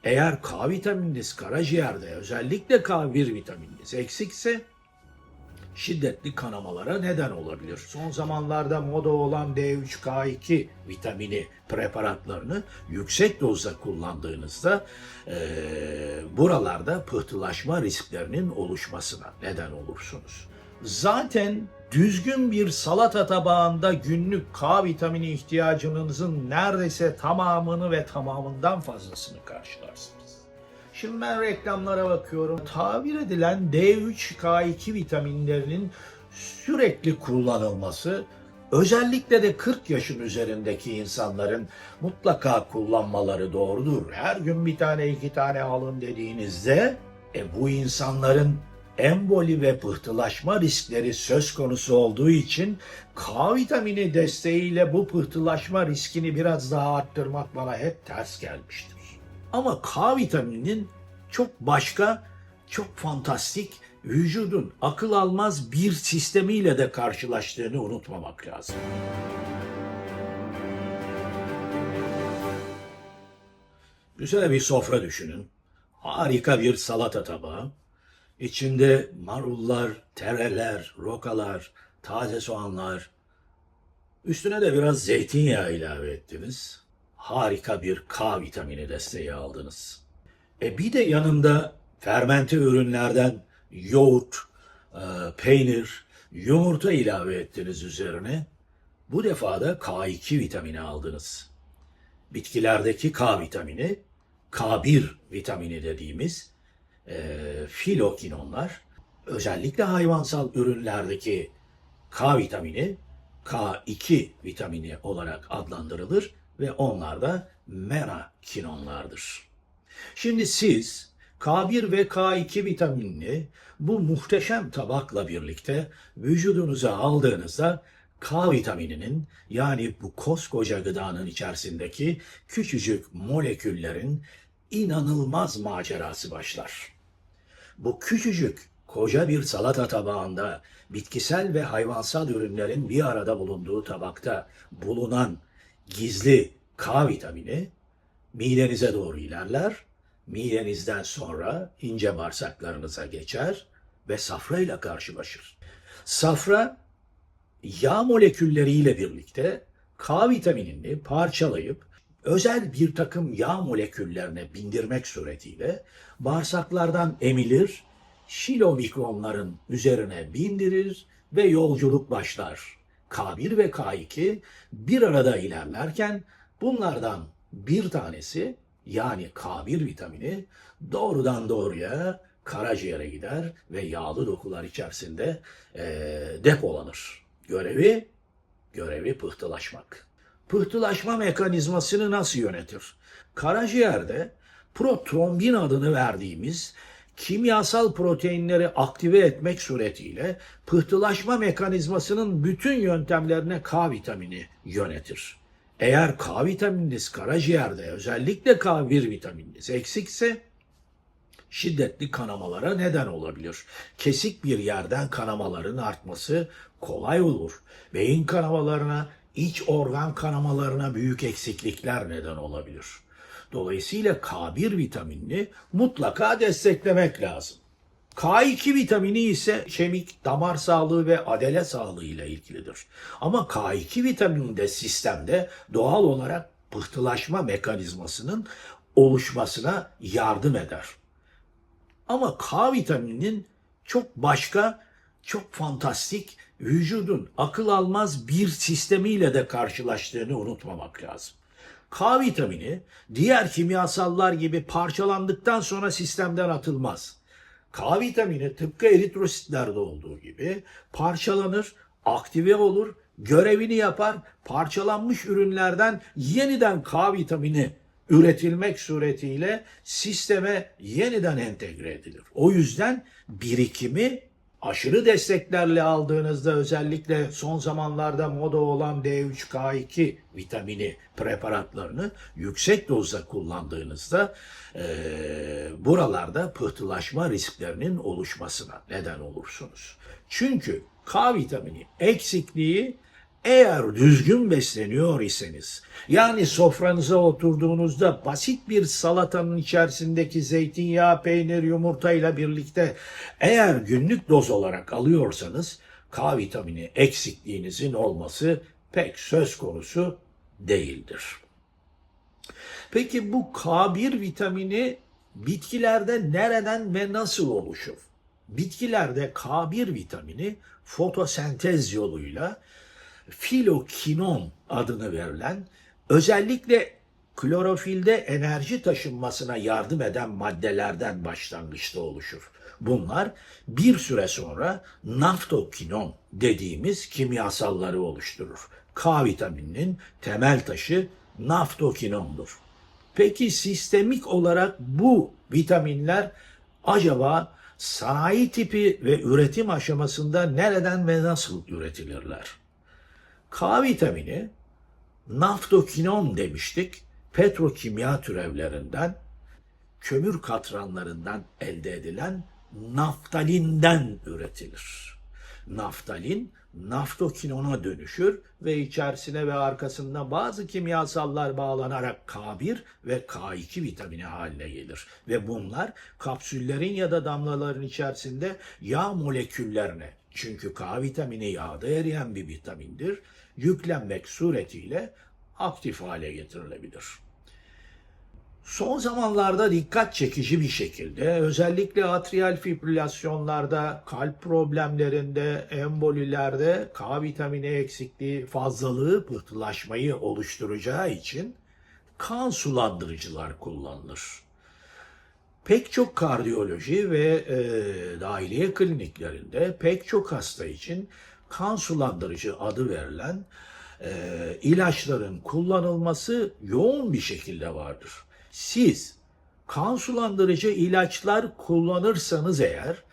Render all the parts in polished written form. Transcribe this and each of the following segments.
Eğer K vitamininiz karaciğerde, özellikle K1 vitamininiz eksikse şiddetli kanamalara neden olabilir. Son zamanlarda moda olan D3-K2 vitamini preparatlarını yüksek dozda kullandığınızda buralarda pıhtılaşma risklerinin oluşmasına neden olursunuz. Zaten düzgün bir salata tabağında günlük K vitamini ihtiyacınızın neredeyse tamamını ve tamamından fazlasını karşılarsınız. Şimdi ben reklamlara bakıyorum. Tabir edilen D3-K2 vitaminlerinin sürekli kullanılması, özellikle de 40 yaşın üzerindeki insanların mutlaka kullanmaları doğrudur. Her gün bir tane iki tane alın dediğinizde bu insanların emboli ve pıhtılaşma riskleri söz konusu olduğu için K vitamini desteğiyle bu pıhtılaşma riskini biraz daha arttırmak bana hep ters gelmiştir. Ama K vitamininin çok başka, çok fantastik, vücudun akıl almaz bir sistemiyle de karşılaştığını unutmamak lazım. Güzel bir sofra düşünün. Harika bir salata tabağı. İçinde marullar, tereler, rokalar, taze soğanlar. Üstüne de biraz zeytinyağı ilave ettiniz. Harika bir K vitamini desteği aldınız. Bir de yanında fermente ürünlerden yoğurt, peynir, yumurta ilave ettiniz üzerine. Bu defa da K2 vitamini aldınız. Bitkilerdeki K vitamini, K1 vitamini dediğimiz filokinonlar, özellikle hayvansal ürünlerdeki K vitamini, K2 vitamini olarak adlandırılır ve onlar da merakinonlardır. Şimdi siz K1 ve K2 vitaminini bu muhteşem tabakla birlikte vücudunuza aldığınızda K vitamininin, yani bu koskoca gıdanın içerisindeki küçücük moleküllerin inanılmaz macerası başlar. Bu küçücük koca bir salata tabağında bitkisel ve hayvansal ürünlerin bir arada bulunduğu tabakta bulunan gizli K vitamini midenize doğru ilerler, midenizden sonra ince bağırsaklarınıza geçer ve safra ile karşılaşır. Safra yağ molekülleriyle birlikte K vitaminini parçalayıp özel bir takım yağ moleküllerine bindirmek suretiyle bağırsaklardan emilir, şilomikronların üzerine bindirir ve yolculuk başlar. K1 ve K2 bir arada ilerlerken bunlardan bir tanesi, yani K1 vitamini, doğrudan doğruya karaciğere gider ve yağlı dokular içerisinde depolanır. Görevi pıhtılaşmak. Pıhtılaşma mekanizmasını nasıl yönetir? Karaciğerde protrombin adını verdiğimiz kimyasal proteinleri aktive etmek suretiyle pıhtılaşma mekanizmasının bütün yöntemlerine K vitamini yönetir. Eğer K vitamininiz karaciğerde, özellikle K1 vitamininiz eksikse şiddetli kanamalara neden olabilir. Kesik bir yerden kanamaların artması kolay olur. Beyin kanamalarına, iç organ kanamalarına büyük eksiklikler neden olabilir. Dolayısıyla K1 vitaminini mutlaka desteklemek lazım. K2 vitamini ise kemik, damar sağlığı ve adele sağlığı ile ilgilidir. Ama K2 vitamini de sistemde doğal olarak pıhtılaşma mekanizmasının oluşmasına yardım eder. Ama K vitamininin çok başka, çok fantastik, vücudun akıl almaz bir sistemiyle de karşılaştığını unutmamak lazım. K vitamini diğer kimyasallar gibi parçalandıktan sonra sistemden atılmaz. K vitamini tıpkı eritrositlerde olduğu gibi parçalanır, aktive olur, görevini yapar, parçalanmış ürünlerden yeniden K vitamini üretilmek suretiyle sisteme yeniden entegre edilir. O yüzden birikimi aşırı desteklerle aldığınızda, özellikle son zamanlarda moda olan D3-K2 vitamini preparatlarını yüksek dozda kullandığınızda buralarda pıhtılaşma risklerinin oluşmasına neden olursunuz. Çünkü K vitamini eksikliği Eğer düzgün besleniyor iseniz, yani sofranıza oturduğunuzda basit bir salatanın içerisindeki zeytinyağı, peynir, yumurtayla birlikte eğer günlük doz olarak alıyorsanız K vitamini eksikliğinizin olması pek söz konusu değildir. Peki bu K1 vitamini bitkilerde nereden ve nasıl oluşur? Bitkilerde K1 vitamini fotosentez yoluyla filokinon adını verilen, özellikle klorofilde enerji taşınmasına yardım eden maddelerden başlangıçta oluşur. Bunlar bir süre sonra naftokinon dediğimiz kimyasalları oluşturur. K vitamininin temel taşı naftokinondur. Peki sistemik olarak bu vitaminler acaba sanayi tipi ve üretim aşamasında nereden ve nasıl üretilirler? K vitamini, naftokinon demiştik, petrokimya türevlerinden, kömür katranlarından elde edilen naftalinden üretilir. Naftalin, naftokinona dönüşür ve içerisine ve arkasında bazı kimyasallar bağlanarak K1 ve K2 vitamini haline gelir. Ve bunlar kapsüllerin ya da damlaların içerisinde yağ moleküllerine, çünkü K vitamini yağda eriyen bir vitamindir, yüklenmek suretiyle aktif hale getirilebilir. Son zamanlarda dikkat çekici bir şekilde özellikle atrial fibrilasyonlarda, kalp problemlerinde, embolilerde K vitamini eksikliği fazlalığı pıhtılaşmayı oluşturacağı için kan sulandırıcılar kullanılır. Pek çok kardiyoloji ve dahiliye kliniklerinde pek çok hasta için kan sulandırıcı adı verilen ilaçların kullanılması yoğun bir şekilde vardır. Siz kan sulandırıcı ilaçlar kullanırsanız eğer,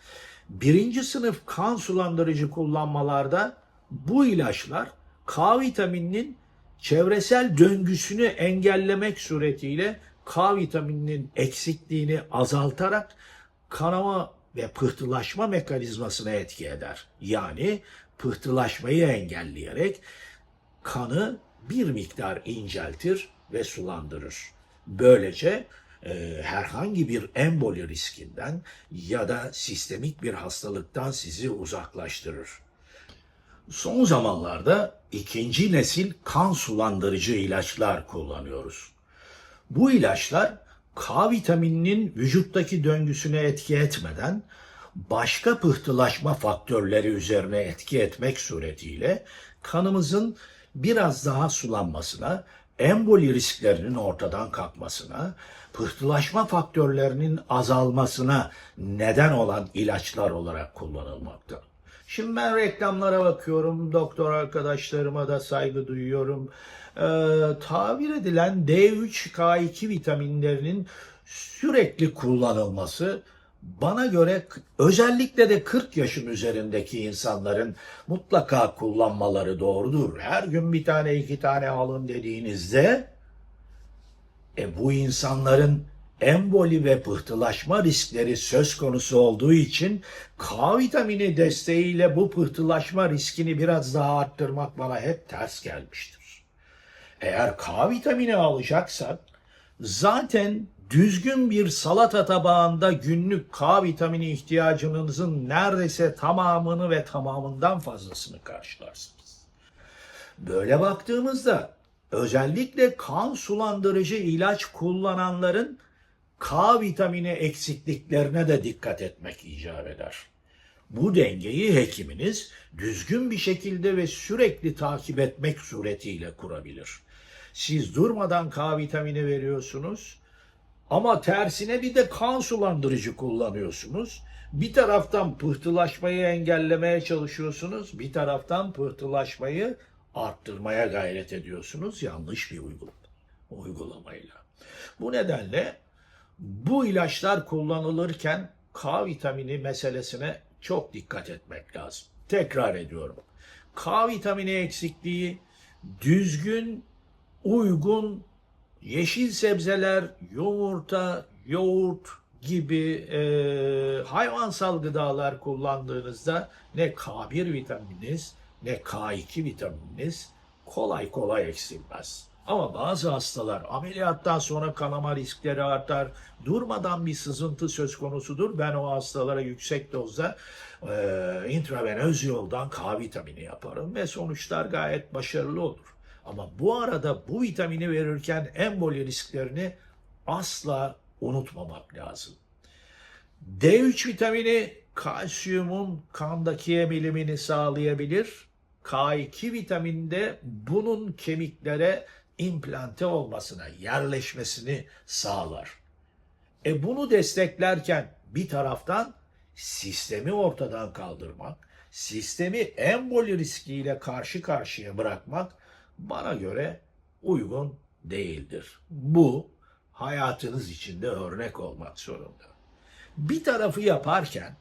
birinci sınıf kan sulandırıcı kullanmalarda bu ilaçlar K vitamininin çevresel döngüsünü engellemek suretiyle K vitamininin eksikliğini azaltarak kanama ve pıhtılaşma mekanizmasına etki eder. Yani pıhtılaşmayı engelleyerek kanı bir miktar inceltir ve sulandırır. Böylece herhangi bir emboli riskinden ya da sistemik bir hastalıktan sizi uzaklaştırır. Son zamanlarda ikinci nesil kan sulandırıcı ilaçlar kullanıyoruz. Bu ilaçlar K vitamininin vücuttaki döngüsüne etki etmeden başka pıhtılaşma faktörleri üzerine etki etmek suretiyle kanımızın biraz daha sulanmasına, emboli risklerinin ortadan kalkmasına, pıhtılaşma faktörlerinin azalmasına neden olan ilaçlar olarak kullanılmakta. Şimdi ben reklamlara bakıyorum, doktor arkadaşlarıma da saygı duyuyorum. Tabir edilen D3, K2 vitaminlerinin sürekli kullanılması bana göre özellikle de 40 yaşın üzerindeki insanların mutlaka kullanmaları doğrudur. Her gün bir tane iki tane alın dediğinizde bu insanların emboli ve pıhtılaşma riskleri söz konusu olduğu için K vitamini desteğiyle bu pıhtılaşma riskini biraz daha arttırmak bana hep ters gelmiştir. Eğer K vitamini alacaksak zaten düzgün bir salata tabağında günlük K vitamini ihtiyacınızın neredeyse tamamını ve tamamından fazlasını karşılarsınız. Böyle baktığımızda özellikle kan sulandırıcı ilaç kullananların K vitamini eksikliklerine de dikkat etmek icap eder. Bu dengeyi hekiminiz düzgün bir şekilde ve sürekli takip etmek suretiyle kurabilir. Siz durmadan K vitamini veriyorsunuz ama tersine bir de kan sulandırıcı kullanıyorsunuz. Bir taraftan pıhtılaşmayı engellemeye çalışıyorsunuz, bir taraftan pıhtılaşmayı arttırmaya gayret ediyorsunuz yanlış bir uygulamayla. Bu nedenle bu ilaçlar kullanılırken K vitamini meselesine çok dikkat etmek lazım. Tekrar ediyorum. K vitamini eksikliği düzgün, uygun yeşil sebzeler, yumurta, yoğurt gibi hayvansal gıdalar kullandığınızda ne K1 vitamininiz ne K2 vitamininiz kolay kolay eksilmez. Ama bazı hastalar ameliyattan sonra kanama riskleri artar. Durmadan bir sızıntı söz konusudur. Ben o hastalara yüksek dozda intravenöz yoldan K vitamini yaparım ve sonuçlar gayet başarılı olur. Ama bu arada bu vitamini verirken emboli risklerini asla unutmamak lazım. D3 vitamini kalsiyumun kandaki emilimini sağlayabilir. K2 vitamini de bunun kemiklere implante olmasına, yerleşmesini sağlar. Bunu desteklerken bir taraftan sistemi ortadan kaldırmak, sistemi emboli riskiyle karşı karşıya bırakmak bana göre uygun değildir. Bu hayatınız içinde örnek olmak zorunda. Bir tarafı yaparken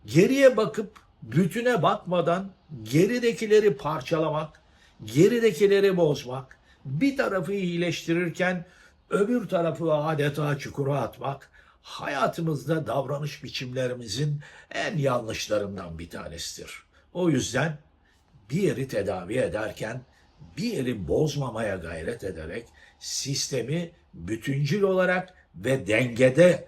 geriye bakıp bütüne bakmadan geridekileri parçalamak, geridekileri bozmak, bir tarafı iyileştirirken öbür tarafı adeta çukura atmak, hayatımızda davranış biçimlerimizin en yanlışlarından bir tanesidir. O yüzden bir yeri tedavi ederken bir yeri bozmamaya gayret ederek sistemi bütüncül olarak ve dengede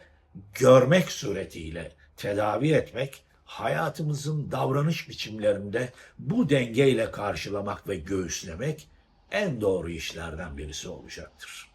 görmek suretiyle tedavi etmek, hayatımızın davranış biçimlerinde bu dengeyle karşılamak ve göğüslemek en doğru işlerden birisi olacaktır.